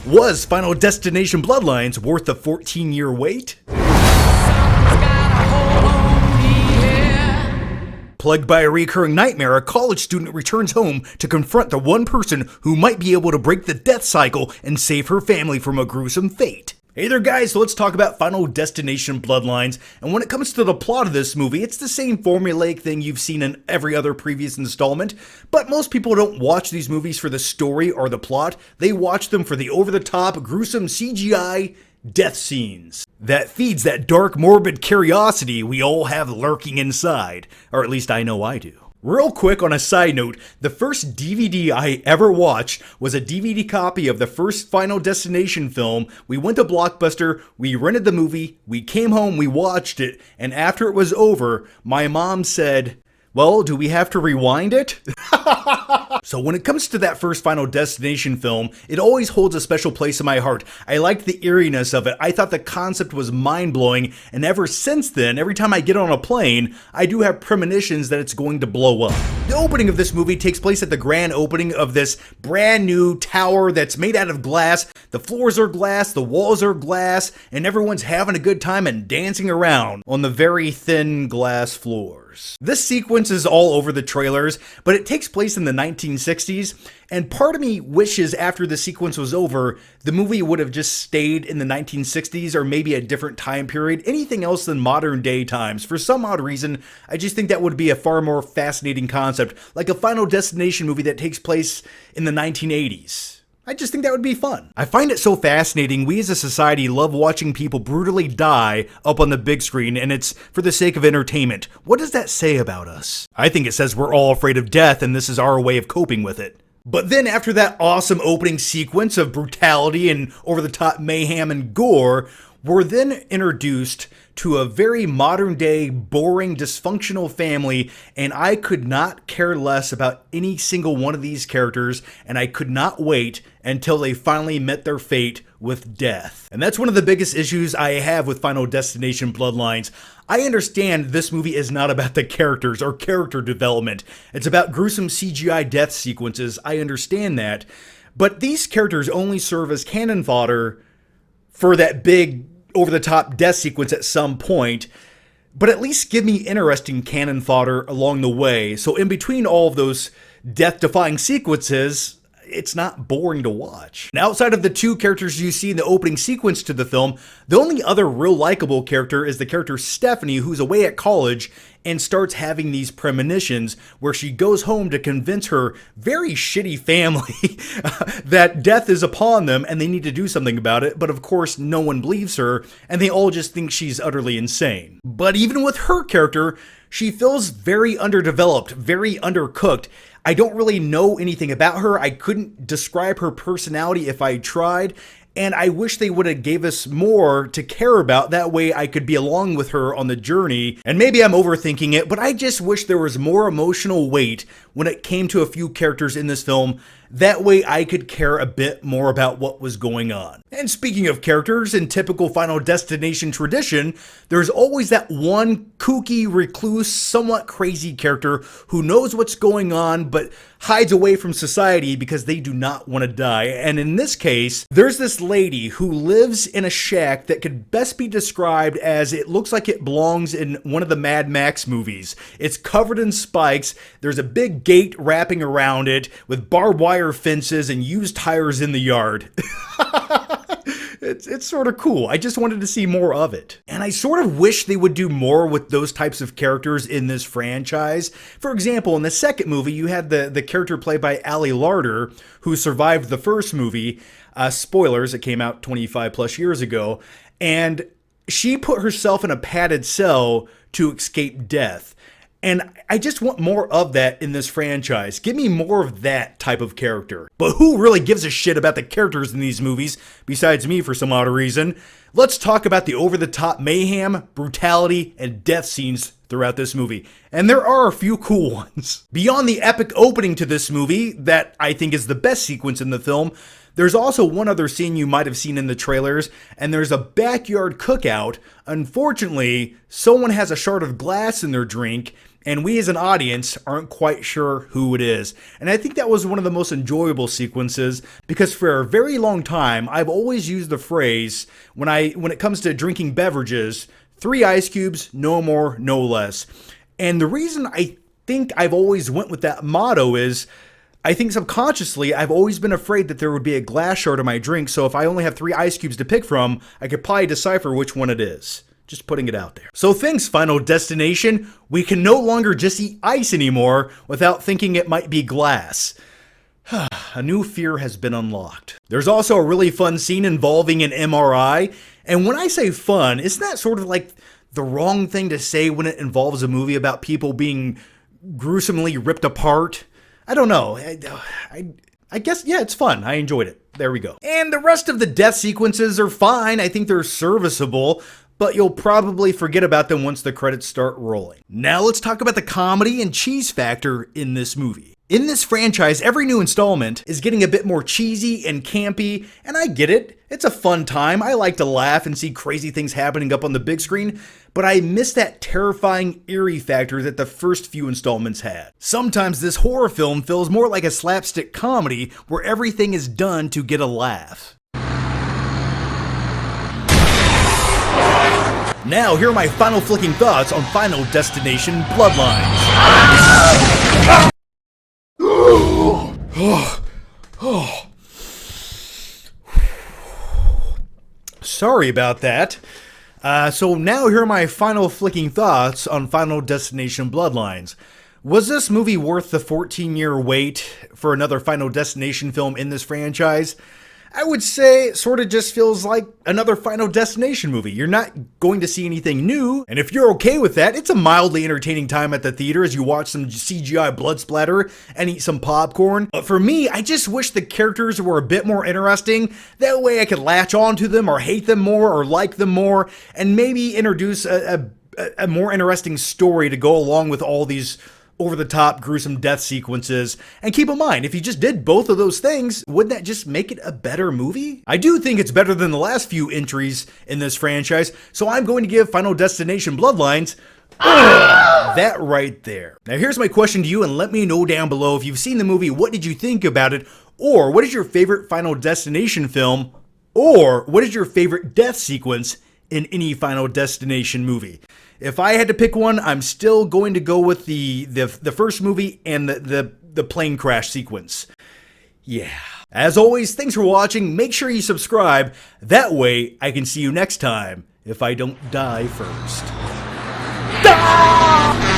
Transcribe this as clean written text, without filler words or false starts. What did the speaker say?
Was Final Destination Bloodlines worth the 14-year wait? Plagued by a recurring nightmare, a college student returns home to confront the one person who might be able to break the death cycle and save her family from a gruesome fate. Hey there guys, so let's talk about Final Destination Bloodlines, and when it comes to the plot of this movie, it's the same formulaic thing you've seen in every other previous installment, but most people don't watch these movies for the story or the plot, they watch them for the over-the-top, gruesome CGI death scenes. That feeds that dark, morbid curiosity we all have lurking inside, or at least I know I do. Real quick on a side note, the first DVD I ever watched was a DVD copy of the first Final Destination film. We went to Blockbuster, we rented the movie, we came home, we watched it, and after it was over, my mom said, "Well, do we have to rewind it?" So when it comes to that first Final Destination film, it always holds a special place in my heart. I liked the eeriness of it. I thought the concept was mind-blowing, and ever since then, every time I get on a plane, I do have premonitions that it's going to blow up. The opening of this movie takes place at the grand opening of this brand new tower that's made out of glass. The floors are glass, the walls are glass, and everyone's having a good time and dancing around on the very thin glass floors. This sequence is all over the trailers, but it takes place in the 1960s, and part of me wishes after the sequence was over, the movie would have just stayed in the 1960s or maybe a different time period, anything else than modern day times. For some odd reason, I just think that would be a far more fascinating concept, like a Final Destination movie that takes place in the 1980s. I just think that would be fun. I find it so fascinating. We as a society love watching people brutally die up on the big screen, and it's for the sake of entertainment. What does that say about us? I think it says we're all afraid of death, and this is our way of coping with it. But then after that awesome opening sequence of brutality and over-the-top mayhem and gore, we're then introduced to a very modern day, boring, dysfunctional family, and I could not care less about any single one of these characters, and I could not wait until they finally met their fate with death. And that's one of the biggest issues I have with Final Destination Bloodlines. I understand this movie is not about the characters or character development. It's about gruesome CGI death sequences. I understand that. But these characters only serve as cannon fodder for that big over-the-top death sequence at some point, but at least give me interesting cannon fodder along the way, so in between all of those death-defying sequences, it's not boring to watch. And outside of the two characters you see in the opening sequence to the film, the only other real likable character is the character Stephanie, who's away at college and starts having these premonitions where she goes home to convince her very shitty family that death is upon them and they need to do something about it. But of course, no one believes her and they all just think she's utterly insane. But even with her character, she feels very underdeveloped, very undercooked. I don't really know anything about her. I couldn't describe her personality if I tried. And I wish they would have gave us more to care about. That way I could be along with her on the journey. And maybe I'm overthinking it, but I just wish there was more emotional weight when it came to a few characters in this film. That way I could care a bit more about what was going on. And speaking of characters, in typical Final Destination tradition, there's always that one kooky, recluse, somewhat crazy character who knows what's going on but hides away from society because they do not want to die. And in this case, there's this lady who lives in a shack that could best be described as it looks like it belongs in one of the Mad Max movies. It's covered in spikes, there's a big gate wrapping around it with barbed wire fences and used tires in the yard. It's sort of cool. I just wanted to see more of it. And I sort of wish they would do more with those types of characters in this franchise. For example, in the second movie, you had the character played by Ali Larter, who survived the first movie. Spoilers, it came out 25 plus years ago. And she put herself in a padded cell to escape death. And I just want more of that in this franchise. Give me more of that type of character. But who really gives a shit about the characters in these movies, besides me for some odd reason? Let's talk about the over-the-top mayhem, brutality, and death scenes throughout this movie. And there are a few cool ones. Beyond the epic opening to this movie, that I think is the best sequence in the film, there's also one other scene you might have seen in the trailers, and there's a backyard cookout. Unfortunately, someone has a shard of glass in their drink, and we as an audience aren't quite sure who it is. And I think that was one of the most enjoyable sequences, because for a very long time I've always used the phrase when it comes to drinking beverages, 3 ice cubes, no more, no less. And the reason I think I've always went with that motto is I think subconsciously I've always been afraid that there would be a glass shard in my drink, so if I only have 3 ice cubes to pick from, I could probably decipher which one it is. Just putting it out there. So thanks, Final Destination. We can no longer just eat ice anymore without thinking it might be glass. A new fear has been unlocked. There's also a really fun scene involving an MRI, and when I say fun, isn't that sort of like the wrong thing to say when it involves a movie about people being gruesomely ripped apart? I don't know. I guess, yeah, it's fun. I enjoyed it. There we go. And the rest of the death sequences are fine. I think they're serviceable, but you'll probably forget about them once the credits start rolling. Now let's talk about the comedy and cheese factor in this movie. In this franchise, every new installment is getting a bit more cheesy and campy, and I get it. It's a fun time. I like to laugh and see crazy things happening up on the big screen, but I miss that terrifying, eerie factor that the first few installments had. Sometimes this horror film feels more like a slapstick comedy where everything is done to get a laugh. Now, here are my final flicking thoughts on Final Destination Bloodlines. Sorry about that. So now here are my final flicking thoughts on Final Destination Bloodlines. Was this movie worth the 14-year wait for another Final Destination film in this franchise? I would say it sort of just feels like another Final Destination movie. You're not going to see anything new, and if you're okay with that, it's a mildly entertaining time at the theater as you watch some CGI blood splatter and eat some popcorn. But for me, I just wish the characters were a bit more interesting. That way I could latch onto them or hate them more or like them more, and maybe introduce a more interesting story to go along with all these over-the-top gruesome death sequences. And keep in mind, if you just did both of those things, wouldn't that just make it a better movie? I do think it's better than the last few entries in this franchise, so I'm going to give Final Destination Bloodlines that right there. Now here's my question to you, and let me know down below if you've seen the movie, what did you think about it, or what is your favorite Final Destination film, or what is your favorite death sequence in any Final Destination movie? If I had to pick one, I'm still going to go with the first movie and the plane crash sequence. Yeah. As always, thanks for watching. Make sure you subscribe. That way, I can see you next time if I don't die first. Ah!